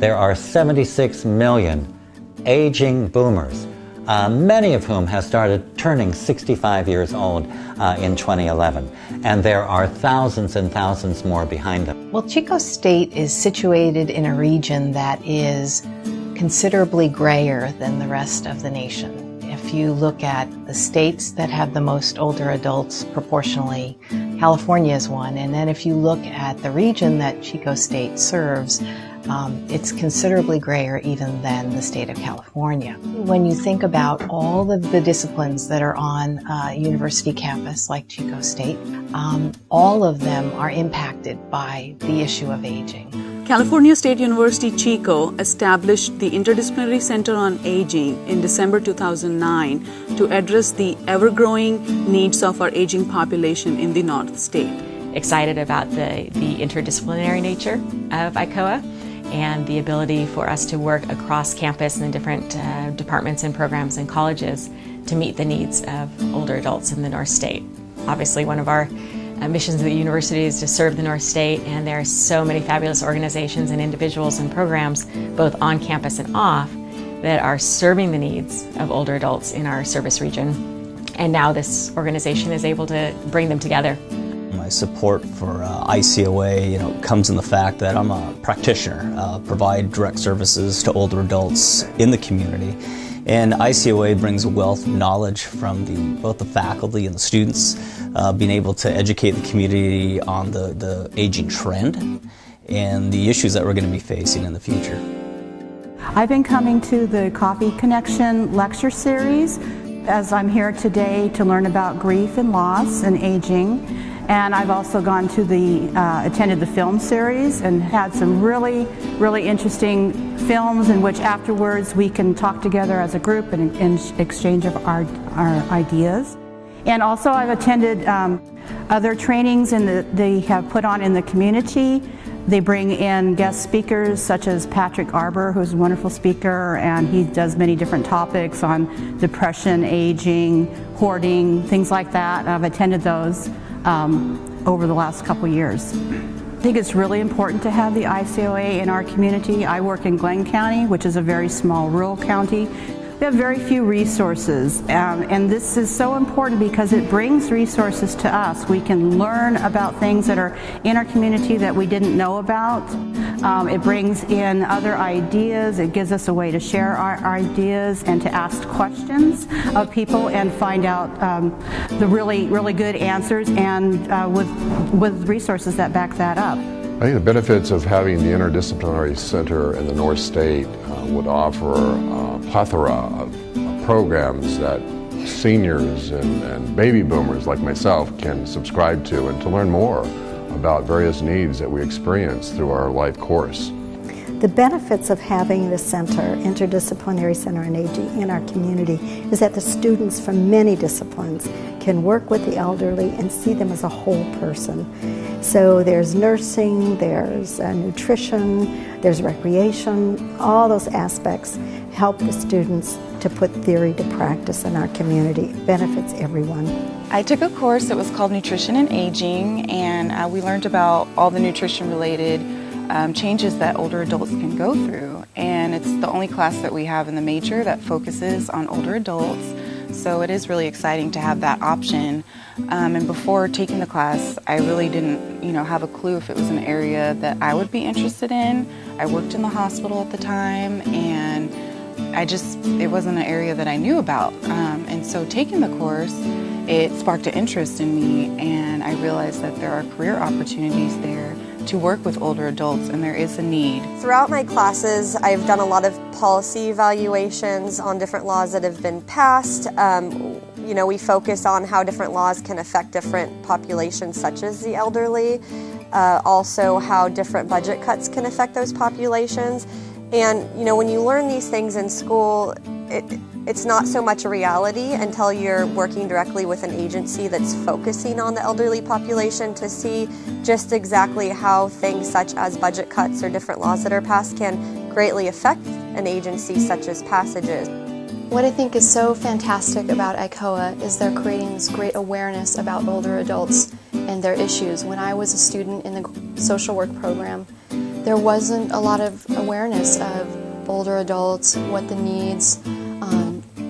there are 76 million aging boomers, many of whom have started turning 65 years old in 2011, and there are thousands and thousands more behind them. Well, Chico State is situated in a region that is considerably grayer than the rest of the nation. If you look at the states that have the most older adults proportionally, California is one, and then if you look at the region that Chico State serves, it's considerably grayer even than the state of California. When you think about all of the disciplines that are on a university campus like Chico State, all of them are impacted by the issue of aging. California State University Chico established the Interdisciplinary Center on Aging in December 2009 to address the ever-growing needs of our aging population in the North State. Excited about the interdisciplinary nature of ICOA and the ability for us to work across campus and different departments and programs and colleges to meet the needs of older adults in the North State. Obviously, one of our missions of the university is to serve the North State, and there are so many fabulous organizations and individuals and programs, both on campus and off, that are serving the needs of older adults in our service region. And now this organization is able to bring them together. My support for ICOA, comes in the fact that I'm a practitioner, provide direct services to older adults in the community. And ICOA brings a wealth of knowledge from both the faculty and the students, being able to educate the community on the aging trend and the issues that we're going to be facing in the future. I've been coming to the Coffee Connection lecture series as I'm here today to learn about grief and loss and aging. And I've also gone to attended the film series and had some really, really interesting films in which afterwards we can talk together as a group and exchange of our ideas. And also I've attended other trainings they have put on in the community. They bring in guest speakers such as Patrick Arbor, who's a wonderful speaker, and he does many different topics on depression, aging, hoarding, things like that. I've attended those over the last couple years. I think it's really important to have the ICOA in our community. I work in Glenn County, which is a very small rural county. We have very few resources, and this is so important because it brings resources to us. We can learn about things that are in our community that we didn't know about. It brings in other ideas. It gives us a way to share our ideas and to ask questions of people and find out the really, really good answers and with resources that back that up. I think the benefits of having the Interdisciplinary Center in the North State would offer a plethora of programs that seniors and baby boomers like myself can subscribe to and to learn more about various needs that we experience through our life course. The benefits of having the center, Interdisciplinary Center on Aging, in our community is that the students from many disciplines can work with the elderly and see them as a whole person. So there's nursing, there's nutrition, there's recreation, all those aspects help the students to put theory to practice in our community. It benefits everyone. I took a course that was called Nutrition and Aging, and we learned about all the nutrition-related changes that older adults can go through. And it's the only class that we have in the major that focuses on older adults. So it is really exciting to have that option. And before taking the class, I really didn't, have a clue if it was an area that I would be interested in. I worked in the hospital at the time, and it wasn't an area that I knew about. And so taking the course, it sparked an interest in me, and I realized that there are career opportunities there to work with older adults, and there is a need. Throughout my classes, I've done a lot of policy evaluations on different laws that have been passed. We focus on how different laws can affect different populations, such as the elderly, also how different budget cuts can affect those populations. And, when you learn these things in school, it's not so much a reality until you're working directly with an agency that's focusing on the elderly population to see just exactly how things such as budget cuts or different laws that are passed can greatly affect an agency such as passages. What I think is so fantastic about ICOA is they're creating this great awareness about older adults and their issues. When I was a student in the social work program, there wasn't a lot of awareness of older adults, what the needs,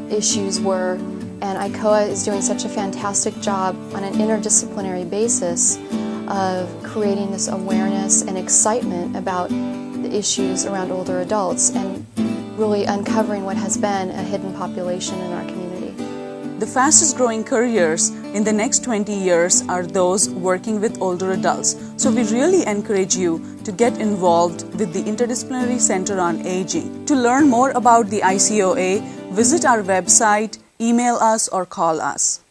issues were, and ICOA is doing such a fantastic job on an interdisciplinary basis of creating this awareness and excitement about the issues around older adults and really uncovering what has been a hidden population in our community. The fastest growing careers in the next 20 years are those working with older adults. So we really encourage you to get involved with the Interdisciplinary Center on Aging. To learn more about the ICOA, visit our website, email us, or call us.